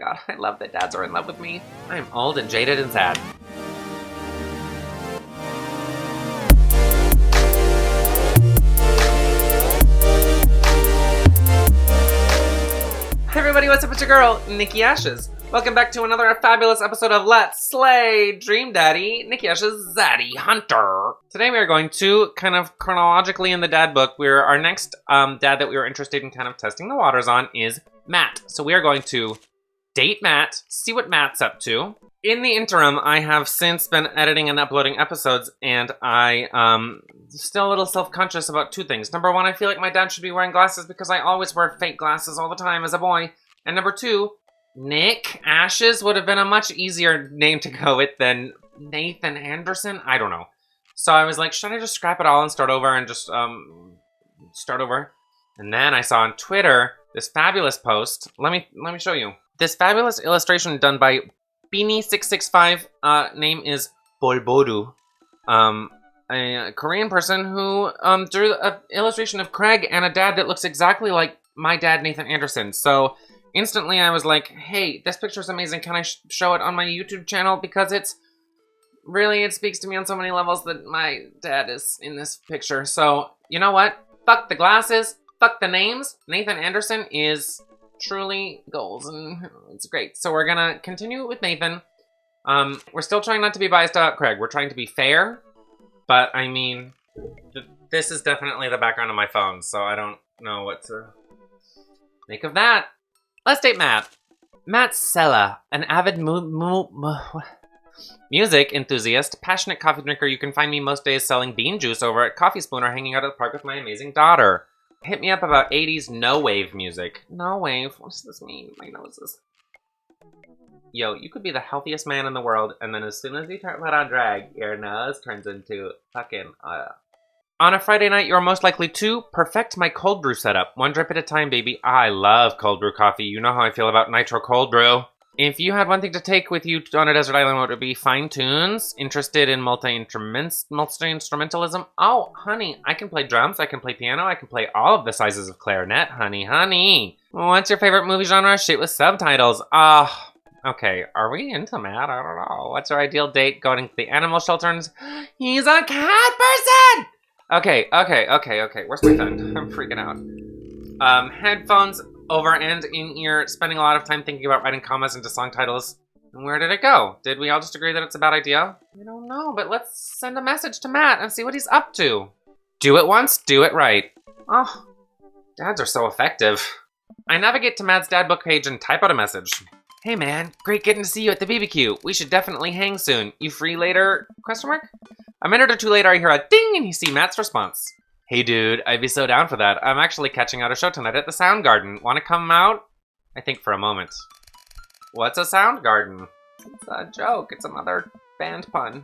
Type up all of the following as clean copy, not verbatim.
god, I love that dads are in love with me. I am old and jaded and sad. Hey everybody, what's up? It's your girl, Nikki Ashes. Welcome back to another fabulous episode of Let's Slay Dream Daddy, Nikki Ashes' Zaddy Hunter. Today we are going to, kind of chronologically in the dad book, our next dad that we were interested in kind of testing the waters on is Matt. So we are going to date Matt, see what Matt's up to. In the interim, I have since been editing and uploading episodes, and I still a little self-conscious about two things. Number one, I feel like my dad should be wearing glasses because I always wear fake glasses all the time as a boy. And number two, Nick Ashes would have been a much easier name to go with than Nathan Anderson. I don't know. So I was like, should I just scrap it all and start over and just start over? And then I saw on Twitter this fabulous post. Let me show you. This fabulous illustration done by Beanie665, name is Bolbodu. A Korean person who drew an illustration of Craig and a dad that looks exactly like my dad, Nathan Anderson. So instantly I was like, hey, this picture's amazing. Can I show it on my YouTube channel? Because it speaks to me on so many levels that my dad is in this picture. So, you know what? Fuck the glasses. Fuck the names. Nathan Anderson is truly goals, and it's great. So we're gonna continue with Nathan. We're still trying not to be biased about Craig. We're trying to be fair, but I mean, this is definitely the background of my phone, so I don't know what to make of that. Let's date Matt. Matt Sella, an avid music enthusiast, passionate coffee drinker. You can find me most days selling bean juice over at Coffee Spoon or hanging out at the park with my amazing daughter. Hit me up about 80s no-wave music. No-wave? What does this mean? My nose is... Yo, you could be the healthiest man in the world, and then as soon as you put on drag, your nose turns into fucking... On a Friday night, you're most likely to perfect my cold brew setup. One drip at a time, baby. I love cold brew coffee. You know how I feel about nitro cold brew. If you had one thing to take with you on a desert island, what would it be? Fine tunes? Interested in multi-instrumentalism? Oh, honey, I can play drums, I can play piano, I can play all of the sizes of clarinet, honey. What's your favorite movie genre? Shit with subtitles. Okay, are we into Matt? I don't know. What's our ideal date? Going to the animal shelters? He's a cat person! Okay. Where's my phone? I'm freaking out. Headphones over and in ear, spending a lot of time thinking about writing commas into song titles. And where did it go? Did we all just agree that it's a bad idea? I don't know, but let's send a message to Matt and see what he's up to. Do it once, do it right. Oh, dads are so effective. I navigate to Matt's dad book page and type out a message. Hey man, great getting to see you at the BBQ. We should definitely hang soon. You free later? ? A minute or two later, I hear a ding and you see Matt's response. Hey dude, I'd be so down for that. I'm actually catching out a show tonight at the Soundgarden. Want to come out? I think for a moment. What's a Soundgarden? It's a joke. It's another band pun.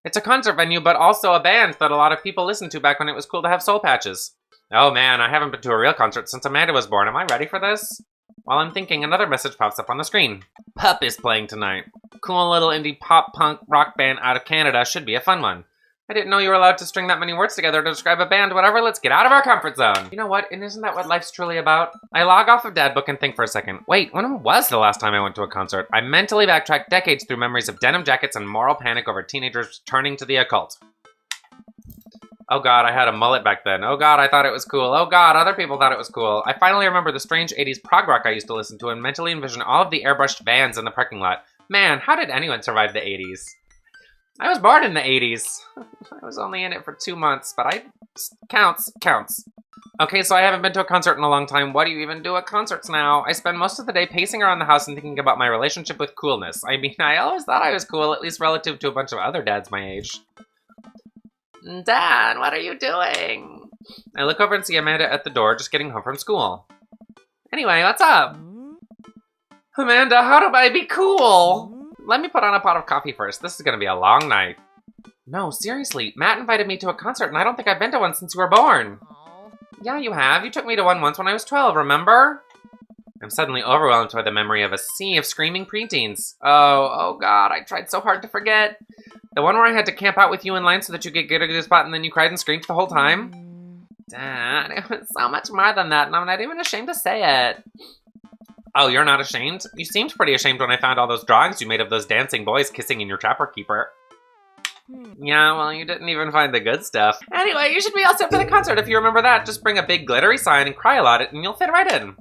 It's a concert venue, but also a band that a lot of people listened to back when it was cool to have soul patches. Oh man, I haven't been to a real concert since Amanda was born. Am I ready for this? While I'm thinking, another message pops up on the screen. Pup is playing tonight. Cool little indie pop-punk rock band out of Canada. Should be a fun one. I didn't know you were allowed to string that many words together to describe a band. Whatever, let's get out of our comfort zone. You know what? And isn't that what life's truly about? I log off of Dad Book and think for a second. Wait, when was the last time I went to a concert? I mentally backtrack decades through memories of denim jackets and moral panic over teenagers turning to the occult. Oh god, I had a mullet back then. Oh god, I thought it was cool. Oh god, other people thought it was cool. I finally remember the strange 80s prog rock I used to listen to and mentally envision all of the airbrushed vans in the parking lot. Man, how did anyone survive the 80s? I was born in the 80s. I was only in it for 2 months, but counts. Okay, so I haven't been to a concert in a long time. What do you even do at concerts now? I spend most of the day pacing around the house and thinking about my relationship with coolness. I mean, I always thought I was cool, at least relative to a bunch of other dads my age. Dad, what are you doing? I look over and see Amanda at the door, just getting home from school. Anyway, what's up? Amanda, how do I be cool? Let me put on a pot of coffee first. This is gonna be a long night. No, seriously. Matt invited me to a concert, and I don't think I've been to one since you were born. Yeah, you have. You took me to one once when I was 12, remember? I'm suddenly overwhelmed by the memory of a sea of screaming preteens. Oh god, I tried so hard to forget. The one where I had to camp out with you in line so that you could get a good spot and then you cried and screamed the whole time? Dad, it was so much more than that, and I'm not even ashamed to say it. Oh, you're not ashamed? You seemed pretty ashamed when I found all those drawings you made of those dancing boys kissing in your trapper keeper. Yeah, well, you didn't even find the good stuff. Anyway, you should be all set for the concert if you remember that. Just bring a big glittery sign and cry a lot and you'll fit right in.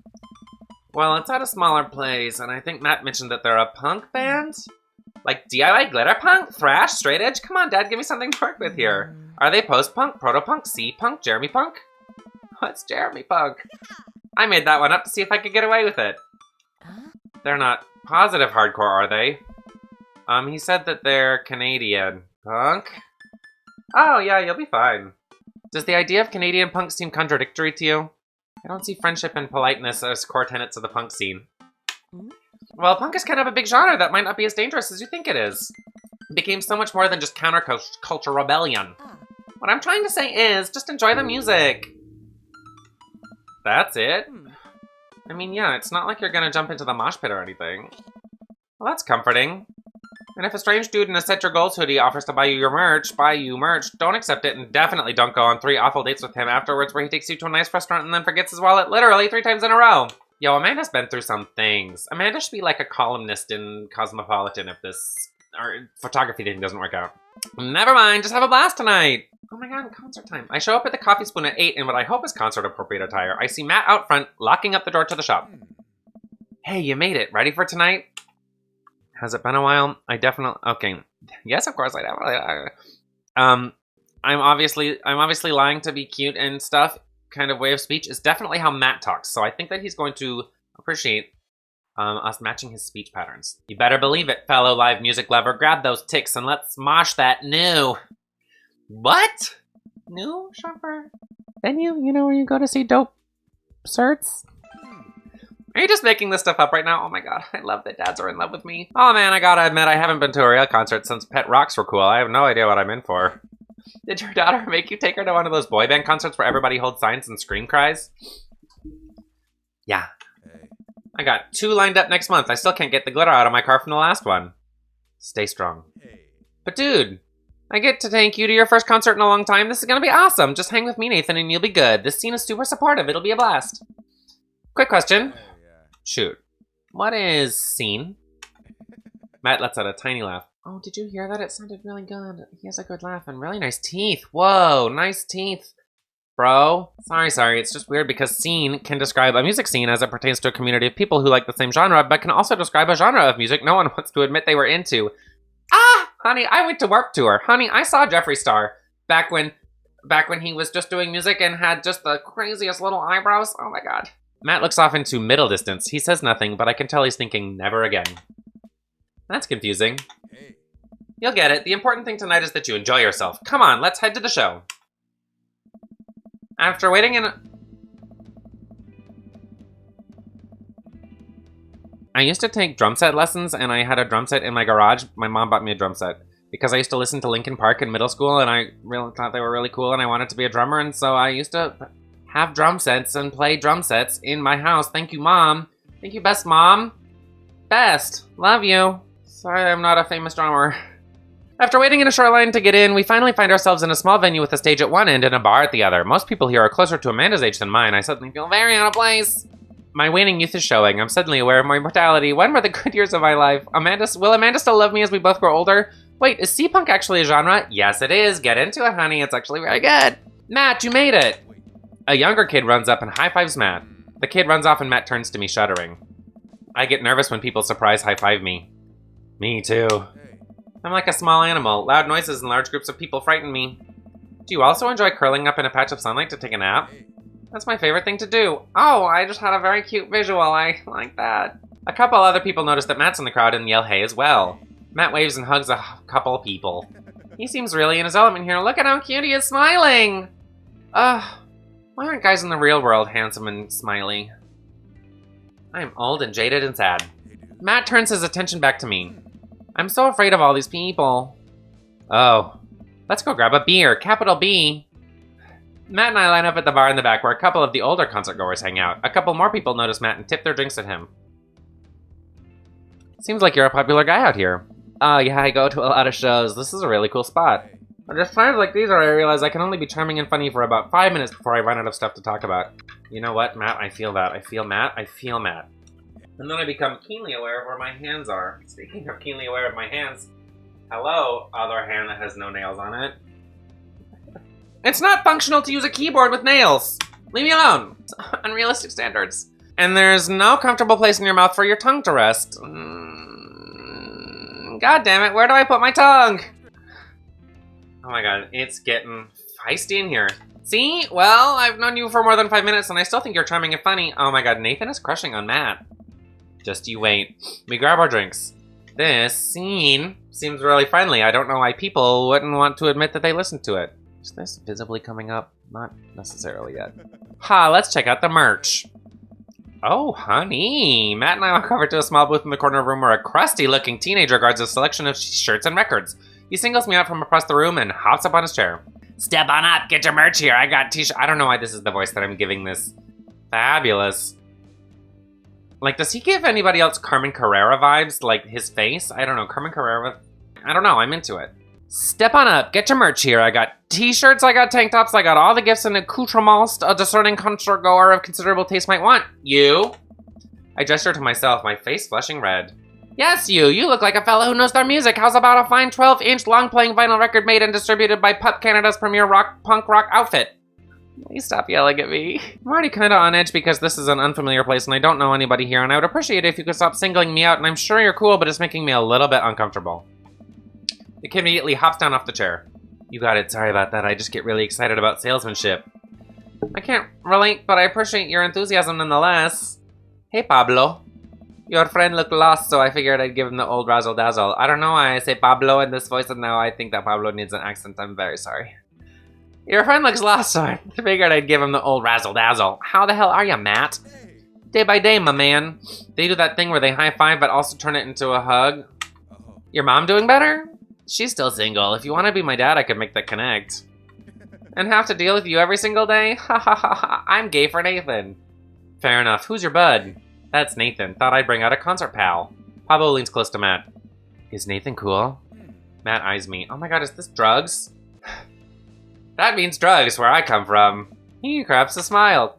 Well, it's at a smaller place, and I think Matt mentioned that they're a punk band? Like DIY glitter punk? Thrash? Straight edge? Come on, Dad, give me something to work with here. Are they post-punk, proto-punk, Seapunk, Jeremy Punk? What's Jeremy Punk? I made that one up to see if I could get away with it. They're not positive hardcore, are they? He said that they're Canadian. Punk? Oh, yeah, you'll be fine. Does the idea of Canadian punk seem contradictory to you? I don't see friendship and politeness as core tenets of the punk scene. Well, punk is kind of a big genre that might not be as dangerous as you think it is. It became so much more than just counterculture rebellion. What I'm trying to say is, just enjoy the music. That's it? I mean, yeah, it's not like you're gonna jump into the mosh pit or anything. Well, that's comforting. And if a strange dude in a Set Your Goals hoodie offers to buy you merch, don't accept it and definitely don't go on 3 awful dates with him afterwards where he takes you to a nice restaurant and then forgets his wallet literally 3 times in a row. Yo, Amanda's been through some things. Amanda should be like a columnist in Cosmopolitan if this photography thing doesn't work out. Never mind, just have a blast tonight. Oh my god, concert time. I show up at the Coffee Spoon at 8 in what I hope is concert-appropriate attire. I see Matt out front, locking up the door to the shop. Hey, you made it. Ready for tonight? Has it been a while? I definitely... Okay. Yes, of course I definitely... I'm obviously lying to be cute and stuff. Kind of way of speech is definitely how Matt talks. So I think that he's going to appreciate us matching his speech patterns. You better believe it, fellow live music lover. Grab those ticks and let's mosh that new... What? New shopper? Venue? You know where you go to see dope certs? Are you just making this stuff up right now? Oh my god, I love that dads are in love with me. Oh man, I gotta admit, I haven't been to a real concert since Pet Rocks were cool. I have no idea what I'm in for. Did your daughter make you take her to one of those boy band concerts where everybody holds signs and scream cries? Yeah. I got 2 lined up next month. I still can't get the glitter out of my car from the last one. Stay strong. But dude, I get to take you to your first concert in a long time. This is gonna be awesome. Just hang with me, Nathan, and you'll be good. This scene is super supportive. It'll be a blast. Quick question. Shoot. What is scene? Matt lets out a tiny laugh. Oh, did you hear that? It sounded really good. He has a good laugh and really nice teeth. Whoa, nice teeth, bro. Sorry. It's just weird because scene can describe a music scene as it pertains to a community of people who like the same genre, but can also describe a genre of music no one wants to admit they were into. Ah, honey, I went to Warped Tour. Honey, I saw Jeffree Star back when he was just doing music and had just the craziest little eyebrows. Oh my god. Matt looks off into middle distance. He says nothing, but I can tell he's thinking never again. That's confusing. You'll get it. The important thing tonight is that you enjoy yourself. Come on, let's head to the show. After waiting in... I used to take drum set lessons, and I had a drum set in my garage. My mom bought me a drum set because I used to listen to Linkin Park in middle school, and I really thought they were really cool, and I wanted to be a drummer, and so I used to have drum sets and play drum sets in my house. Thank you, Mom. Thank you, best mom. Best. Love you. Sorry I'm not a famous drummer. After waiting in a short line to get in, we finally find ourselves in a small venue with a stage at one end and a bar at the other. Most people here are closer to Amanda's age than mine. I suddenly feel very out of place. My waning youth is showing. I'm suddenly aware of my mortality. When were the good years of my life? Will Amanda still love me as we both grow older? Wait, is Seapunk actually a genre? Yes, it is. Get into it, honey. It's actually very good. Matt, you made it. A younger kid runs up and high-fives Matt. The kid runs off and Matt turns to me, shuddering. I get nervous when people surprise high-five me. Me too. I'm like a small animal. Loud noises and large groups of people frighten me. Do you also enjoy curling up in a patch of sunlight to take a nap? That's my favorite thing to do. Oh, I just had a very cute visual. I like that. A couple other people notice that Matt's in the crowd and yell hey as well. Matt waves and hugs a couple people. He seems really in his element here. Look at how cute he is smiling. Why aren't guys in the real world handsome and smiley? I am old and jaded and sad. Matt turns his attention back to me. I'm so afraid of all these people. Oh, let's go grab a beer, capital B. Matt and I line up at the bar in the back where a couple of the older concert goers hang out. A couple more people notice Matt and tip their drinks at him. Seems like you're a popular guy out here. Oh yeah, I go to a lot of shows. This is a really cool spot. There's times like these where I realize I can only be charming and funny for about 5 minutes before I run out of stuff to talk about. You know what, Matt? I feel that. I feel Matt. And then I become keenly aware of where my hands are. Speaking of keenly aware of my hands, hello, other hand that has no nails on it. It's not functional to use a keyboard with nails. Leave me alone. It's unrealistic standards. And there's no comfortable place in your mouth for your tongue to rest. God damn it, where do I put my tongue? Oh my god, it's getting feisty in here. See? Well, I've known you for more than 5 minutes and I still think you're charming and funny. Oh my god, Nathan is crushing on Matt. Just you wait. We grab our drinks. This scene seems really friendly. I don't know why people wouldn't want to admit that they listened to it. Is this visibly coming up? Not necessarily yet. Ha, let's check out the merch. Oh, honey. Matt and I walk over to a small booth in the corner of the room where a crusty-looking teenager guards a selection of shirts and records. He singles me out from across the room and hops up on his chair. Step on up, get your merch here. I got t-shirt. I don't know why this is the voice that I'm giving this. Fabulous. Like, does he give anybody else Carmen Carrera vibes? Like, his face? I don't know. Carmen Carrera? I don't know. I'm into it. Step on up, get your merch here. I got t-shirts, I got tank tops, I got all the gifts and accoutrements a discerning concert goer of considerable taste might want. You? I gesture to myself, my face flushing red. Yes, you. You look like a fellow who knows their music. How's about a fine 12-inch long-playing vinyl record made and distributed by Pup Canada's premier punk rock outfit? Please stop yelling at me. I'm already kinda on edge because this is an unfamiliar place and I don't know anybody here, and I would appreciate it if you could stop singling me out, and I'm sure you're cool, but it's making me a little bit uncomfortable. The kid immediately hops down off the chair. You got it, sorry about that. I just get really excited about salesmanship. I can't relate, but I appreciate your enthusiasm nonetheless. Hey, Pablo. Your friend looked lost, so I figured I'd give him the old razzle-dazzle. I don't know why I say Pablo in this voice, and now I think that Pablo needs an accent. I'm very sorry. Your friend looks lost, so I figured I'd give him the old razzle-dazzle. How the hell are you, Matt? Day by day, my man. They do that thing where they high-five, but also turn it into a hug. Your mom doing better? She's still single. If you want to be my dad, I could make that connect. And have to deal with you every single day? Ha ha ha ha. I'm gay for Nathan. Fair enough. Who's your bud? That's Nathan. Thought I'd bring out a concert pal. Pablo leans close to Matt. Is Nathan cool? Matt eyes me. Oh my god, is this drugs? That means drugs where I come from. He craps a smile.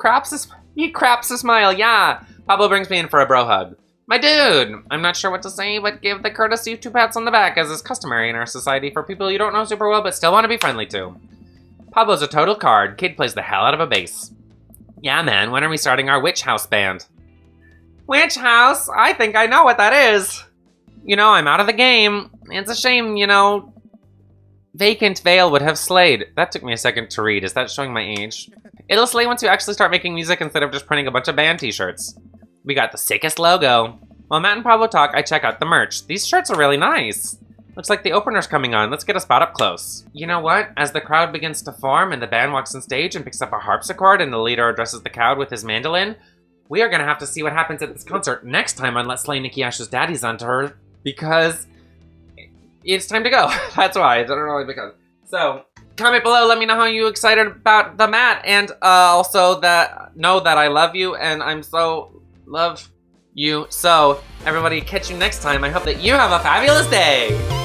He craps a smile, yeah. Pablo brings me in for a bro hug. My dude! I'm not sure what to say, but give the courtesy of 2 pats on the back, as is customary in our society for people you don't know super well but still want to be friendly to. Pablo's a total card. Kid plays the hell out of a bass. Yeah, man, when are we starting our Witch House band? Witch House? I think I know what that is. You know, I'm out of the game. It's a shame, you know. Vacant Veil would have slayed. That took me a second to read. Is that showing my age? It'll slay once you actually start making music instead of just printing a bunch of band t-shirts. We got the sickest logo. While Matt and Pablo talk, I check out the merch. These shirts are really nice. Looks like the opener's coming on. Let's get a spot up close. You know what? As the crowd begins to form and the band walks on stage and picks up a harpsichord and the leader addresses the crowd with his mandolin, we are gonna have to see what happens at this concert next time on Let's Slay Nikki Ash's Daddy ZUNTER, because it's time to go. That's why. I don't know because. So, comment below, let me know how you excited about the Matt, and also know that I love you and I'm so love you. So, everybody, catch you next time. I hope that you have a fabulous day.